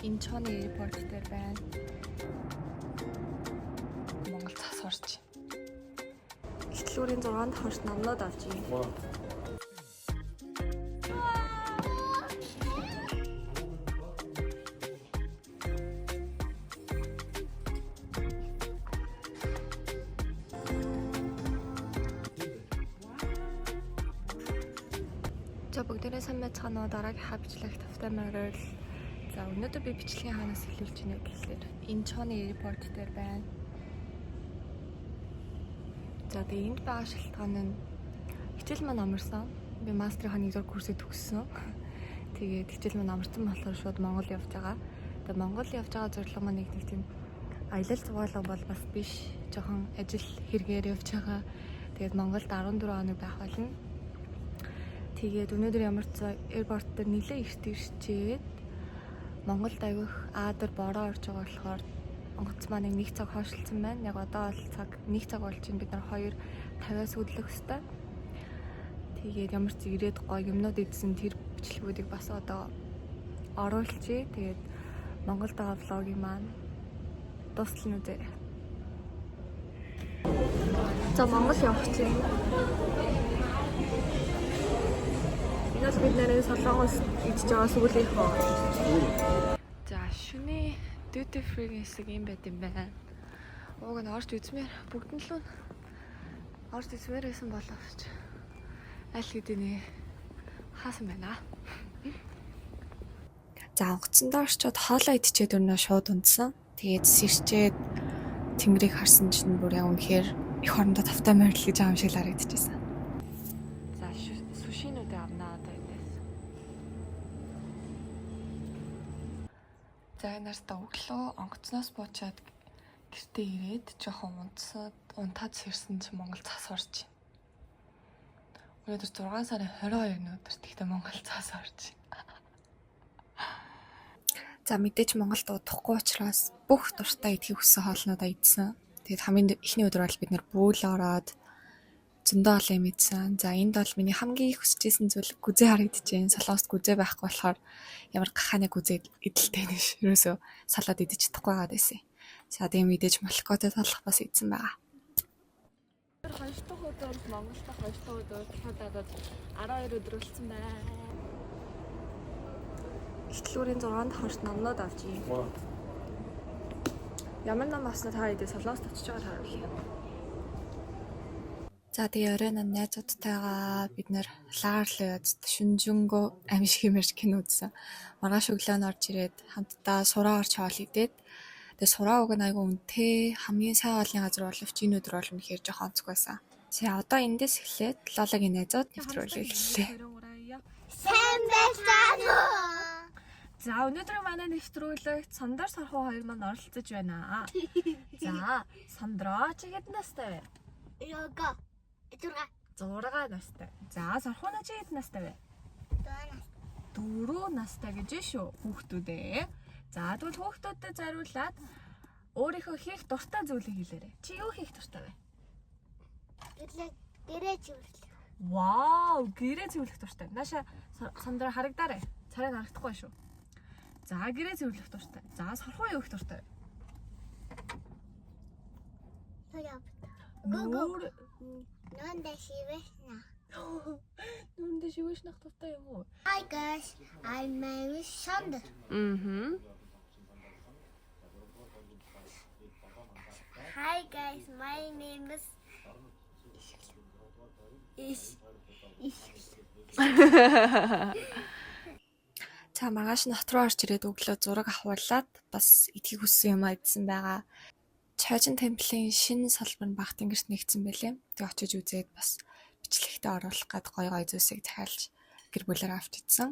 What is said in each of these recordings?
인천 에어포트 дээр байна. Монгол цас орж. Эхлүүрийн 6-нд хойш номнод авч юм. За бүгдээрээ сайн байцгаана уу? Дараагийн бичлэг тавтай морил. За өнөөдөр би бичлэгийн хаанаас эхлүүлж байна гэхлээр Инчон эйрпорт дээр байна. За тэгээ энд байгаа шалтгаан нь хичээл маань амарсан. Би мастрынхаа 1-р курсыг төгссөн. Тэгээд хичээл маань амарсан болохоор шууд Монгол явж байгаа. Тэгээд Монгол явж байгаа зорилго маань нэг тийм аялал зугаалга бол бас биш. Жохон ажил хэрэгээр явж байгаа. Тэгээд Монголд 14 хоног байх болно. Тэгээд өнөөдөр ямар ч эйрпорт дээр нэлээ ихт ирчээд Монголд авих аадар бороо орж байгаа болохоор онгоц маань нэг цаг хойшлцсан байна. Яг одоо бол цаг 1 цаг болж байна. Бид нар 2:50-аас хөдлөх ёстой. Тэгээд ямар ч ирээд гоё юмнууд идсэн тэр бичлэгүүдийг бас одоо оруулчихъя. Тэгээд Монголд байгаа влогийн маань дуустал нь үзээрэй. За Монгол явах чинь. Нас бид нэрээ солонгос идж байгаа сүүлийнхөө. За шүний duty free хэсэг юм байт юм байна. Ууг нь орж үзмээр бүгд нь л орж үзмээр байсан боловч аль хэдийн хаасан байна. За онгоцондоо орчоод хоолоо идчихэд өрнөө шууд унтсан. Тэгээд сэрчээд тэнгэрийг харсан чинь бүр яг үнэхээр их орондоо тавтай морил гэж байгаа юм шиг харагдчихсан. За энэ нартай өглөө онгоцноос буучаад гэртээ ирээд жоохон унтаад сэрсэн чинь Монгол цас орж байна. Өнөөдөр 6 сарын 22-ны өдөр тэгтээ Монгол цас орж байна. За мэдээж Монголд удахгүй учраас бүх дуртай идэхийг хүссэн хоолнуудаа идсэн. Тэгээд хамгийн эхний өдөр бол бид нэр бүүл ороод зөндөө олон юм идсэн. За энд бол миний хамгийн их хүсэжсэн зүйл гүзээ харагдчихээн. Солонгост гүзээ байхгүй болохоор ямар гахааны гүзээ идэлтэй нэш. Ерөөсөө салаад идэж чадахгүй байгаад байсан. За тийм мэдээж молокотой талах бас идсэн байгаа. 2 дахь өдөр Монголд 2 дахь өдөр хадаад 12 өдөр болсон байна. Эхлүүрийн 6-нд хойш номнод авч юм. Ямар ном авснаа та идэ солонгост очиж байгаа харуулъя. За тэгээ оройн найзуудтайгаа бид нэр Лаарлиод Шүнжэнгөө амжиг юмэрч кино үзсэн. Маргааш өглөө нь орж ирээд хамтдаа сураа орч хоол идээд тэгээ сураа уг нь айгүй үнэтэй хамгийн сайн хоолны газар боловч энэ өдөр бол үнэхээр жоохон онцгой байсан. За одоо эндээс эхлээд Лолагийн найзууд нэвтрүүлэг эхэллээ. Сайн байцгаана уу? За өнөөдрийн манай нэвтрүүлэгт Сандар Сархуу хоёр маань оролцож байна. За Сандраа чи хэд настай вэ? Йога. 6 настай. За Сархууна чи хэд настай вэ? 4 настай гэж шүү хүүхдүүдээ. За тэгвэл хүүхдүүдэд зориулаад өөрийнхөө хийх дуртай зүйлийг хэлээрэй. Чи юу хийх дуртай вэ? Гэрээ зөвлөх. Вау, гэрээ зөвлөх дуртай. Нааша Сандраа харагдаарай. Царайг харагдахгүй шүү. За гэрээ зөвлөх дуртай. За Сархуу юу хийх дуртай вэ? Гүү. Нүндэ шивэшна. Нүндэ шивэшнах дуртай юм уу? Hi guys, I'm Mary Sander. Hi guys, my name is За маргааш нь хот руу орж ирээд өглөө зураг авахуулаад бас идэхийг хүссэн юм идсэн байгаа. Чойжин темплийн шинэ салбар нь Багтан гэрт нэгдсэн байлээ. Тэг очиж үзээд бас бичлэгтээ оруулах гээд гоё зүйлсийг захиалж гэр бүлээр авч идсэн.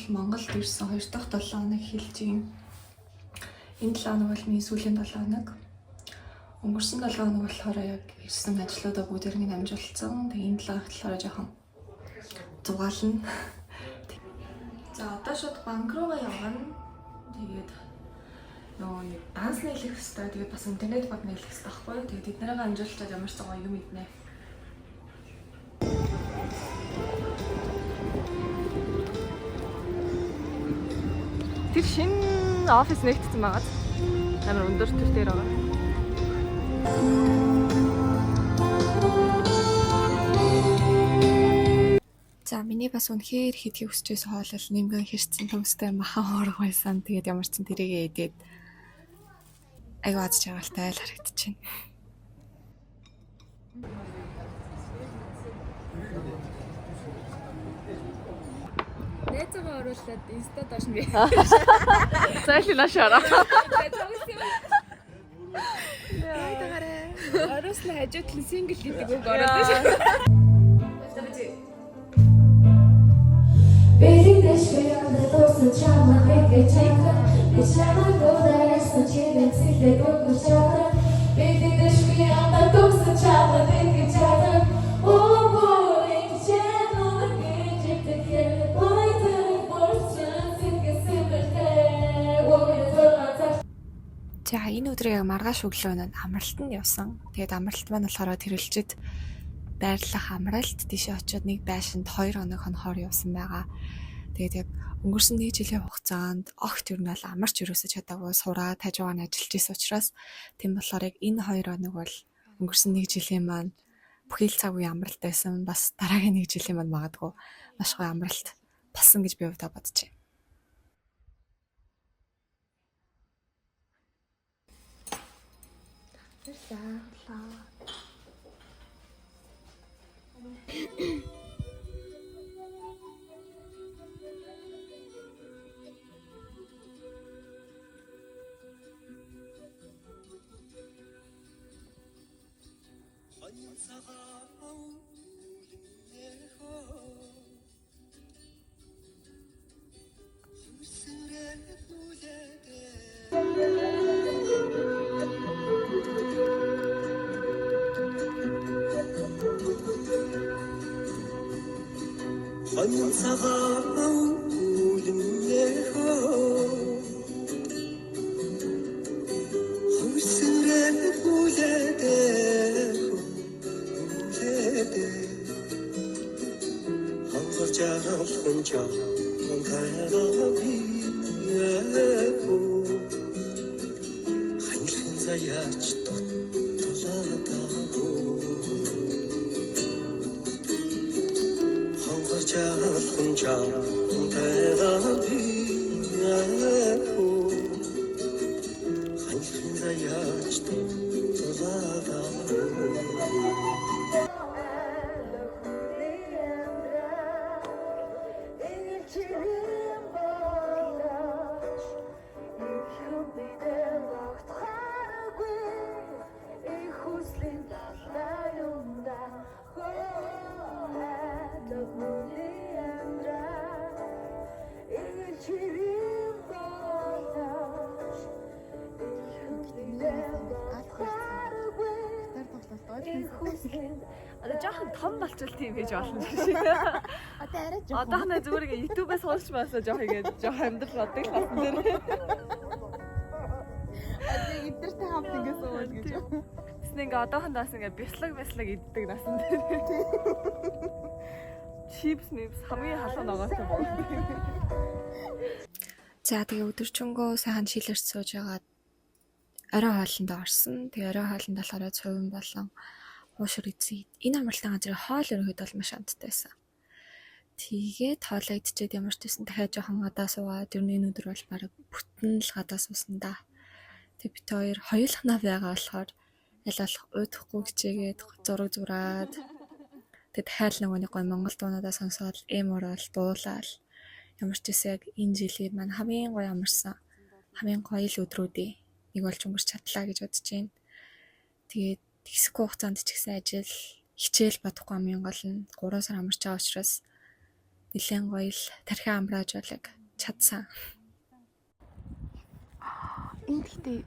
бол Монголд ирсэн 2 дахь 7 хоног эхэлж байна. Энэ 7 хоног бол миний сүүлийн 7 хоног. Өнгөрсөн 7 хоног болохоор яг ирсэн ажлуудаа бүгдээр нь амжуулсан. Тэгээ энэ 7 хоног болохоор жоохон зугаална. За одоо шууд банк руугаа явна. Тэгээд нэг данс нээлэх хэвээр тэгээд бас интернет баг нээлэх хэвээр байхгүй. Тэгээд тэднэрийг амжуулчаад ямар ч гоё юм иднэ. Тэр шинэ офис нэгтсэн байгаад амар өндөр төр дээр байгаа. За миний бас үнэхээр хийдгийг хүсчээс хоолол нэмгэн хэрцэн төмстэй махан хоорох байсан. Тэгээд ямар ч зэн тэрийгээ идээд аюу аз жаргалтай л харагдчихэв. Найзгаа оруулаад инста доош нь би. Зайлшгүй нашаараа. Яа таараа. Оруулсан хажууд нь сингл гэдэг үг ороод байна. Baby, this way on the doors and charm, I make it take her. This time I go there, so cheap and sick, they go to shelter. Baby, this way on the doors and charm, I make it take her. Oh, boy, it's channel again, check the kid. Boy, the worst chance, think it's simple day. Oh, it's all I touch. За энэ өдрийн маргааш өглөө нь амралт нь явсан. Тэгээд амралт маань болохоор тэрэлжид байрлах амралт тийшээ очиод нэг байшинд 2 хоног хонхоор явсан байгаа. Тэгээд яг өнгөрсөн 1 жилийн хугацаанд огт ер нь бол амарч ерөөсөж чадаагүй сураад хажуугаар нь ажиллаж исэн учраас тийм болохоор яг энэ 2 хоног бол өнгөрсөн 1 жилийн маань бүхэл цаг үе амралт байсан. Бас дараагийн 1 жилийн маань магадгүй маш гоё амралт болсон гэж би удаа бодож байна. Одоо жоохон том болчихвол тийм хийж болно гэж байна. Одоо арай жоохон. Одоо ханаа зүгээр ингээ YouTube-ээс хуулж маасаа жоох игээд жоох амьдрал бодог л болсон дээр. Одоо эдгэртэй хамт ингэ суувал гэж. Тэс ингээ одоохондоос ингээ бяцлаг иддэг насан дээр. Чипс мипс хамгийн халуун ногоотой байна. За тэгээ өдөржингөө сайхан шилэрч сууж агаад орой хоолнд орсон. Тэгээ орой хоолнд болохоор цувин болон хуушир эзээ. Энэ амралтын газрын хоол ерөнхийдөө бол маш амттай байсан. Тэгээд хоолоо идчихэд ямар ч байсан дахиад жоохон гадаа суугаад ер нь энэ өдөр бол бараг бүтэн л гадаа суусан да. Тэгээд бид хоёр хоёулахнаа байгаа болохоор аль болох уйдахгүй хичээгээд зураг зураад тэгээд дахиад нэг гоё монгол дуунуудаа сонсоод эм ороод дуулаад ямар ч байсан яг энэ жилийн маань хамгийн гоё амарсан хамгийн гоё л өдрүүдээ нэг болж өнгөрч чадлаа гэж бодож байна. Тэгээд хэсэг хугацаанд ч гэсэн ажил хичээл бодохгүй хамгийн гол нь 3 сар амарч байгаа учраас нэлээд гоё л тархиа амрааж болог чадсан. Энд гэхдээ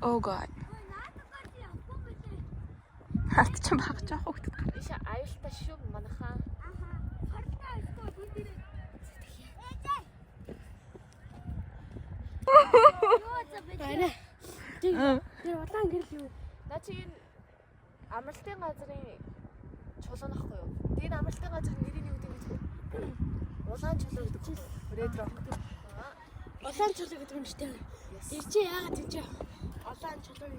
oh god. Хат ч баг жоох хөвгдөд. Биш аюултай шүү манайхаа. Байна. Тэр улаан гэрэл юу? Наа чи энэ амралтын газрын чулуун ахгүй юу? Тэгээд амралтын газрын нэрийг юу гэдэг вэ? Улаан чулуу гэдэг үү? Red Rock. Улаан чулуу гэдэг юм шүү дээ. Тэр чи яагаад тийч улаан чулуу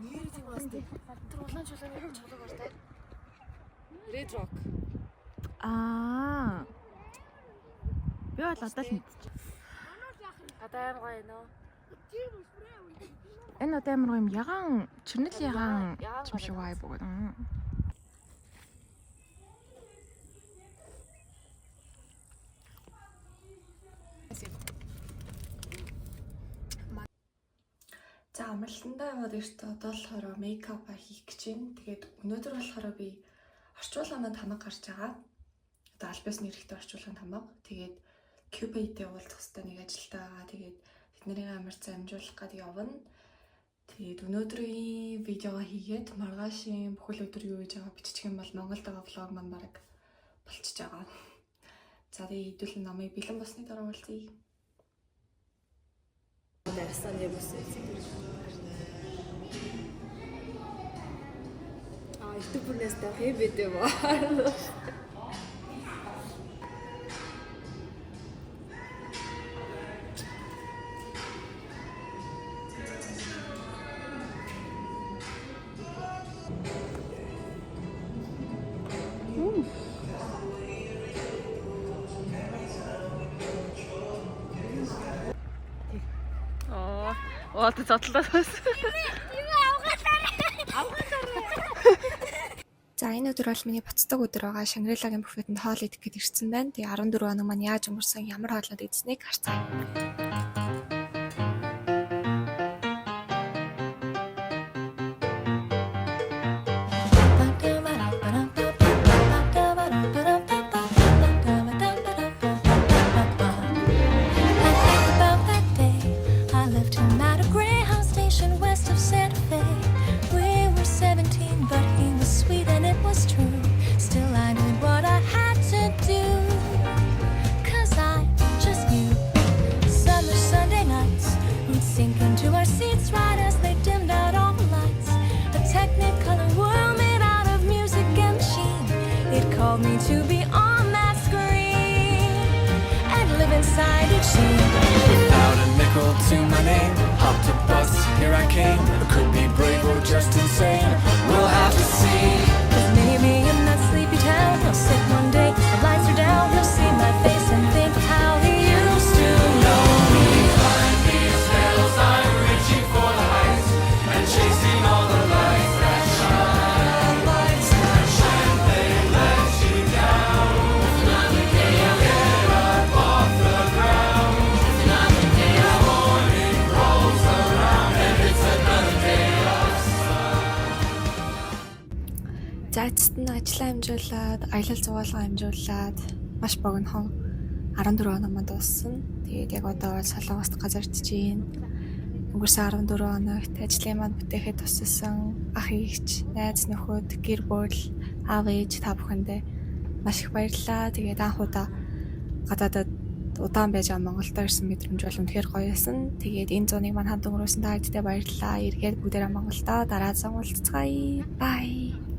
Нэр тийм бас тийм. Тэр улаан чулууны чулуугаар та Red Rock. Аа. Би бол одоо л мэдчих. Одоо амар гоё нөө. Энэ одоо амар гоё юм ягаан чирнэл ягаан юм шиг vibe бөгөөд. За амралтандаа яваад ирсэн одоо болохоор мейкап хийх гэж байна. Тэгээд өнөөдөр болохоор би орчуулганд хамаг гарч байгаа. Одоо альбас нэрхтээ орчуулганд хамаг. Тэгээд Cupid-тэй уулзах хэрэгтэй нэг ажилтаа байгаа. Тэгээд тэднийг амар сайн амжуулах гэдэг явна. Тэгээд өнөөдрийн видеого хийгээд маргаашийн бүхэл өдөр юу хийж байгаа бичих юм бол Монголд байгаа влог маань бараг болчихж байгаа. За тэгээд хэдүүлэн намайг бэлэн болсны дараа уулзъя. YouTube-нээс тавих юм бидээ боо. Оо зодлоо. За энэ өдөр бол миний буцдаг өдөр байгаа. Шангрилагийн буфетэнд хоол идэх гээд ирсэн байна. Тэгээ 14 хоног маань яаж өнгөрсөн, ямар хоолнууд идсэнийг харцгаая. Me to be on that screen and live inside each scene. Without a nickel to my name, hopped a bus, here I came. I could be brave or just insane, we'll have to see. There's many of me in that sleepy town. He'll sit one day, the lights are down. He'll see my face and think how he used to know me. Climb these hills, I'm reaching for the heights and chasing all the lights that shine. Lights that shine, they let you down. It's another day, get up off the ground. It's another day, the morning rolls around and it's another day of sun. За эцэст нь ажлаа амжуулаад, аялал зугаалгаа амжуулаад маш богинохон 14 хоног манд дууссан. Тэгээд яг одоо Солонгост газарч чинь өнгөрсөн 14 хоногт ажлын маань бүтээхэд туссан ах эгч, найз нөхөд, гэр бүл, аав ээж та бүхэндээ маш их баярлалаа. Тэгээд анх удаа гадаадад удаан байж байгаа Монголд ирсэн мэдрэмж бол үнэхээр гоё байсан. Тэгээд энэ зуныг маань хамт өнгөрөөсөн та бүхэндээ баярлалаа. Эргээд бүгдээрээ Монголдоо дараа зам уулзцгаая. Bye.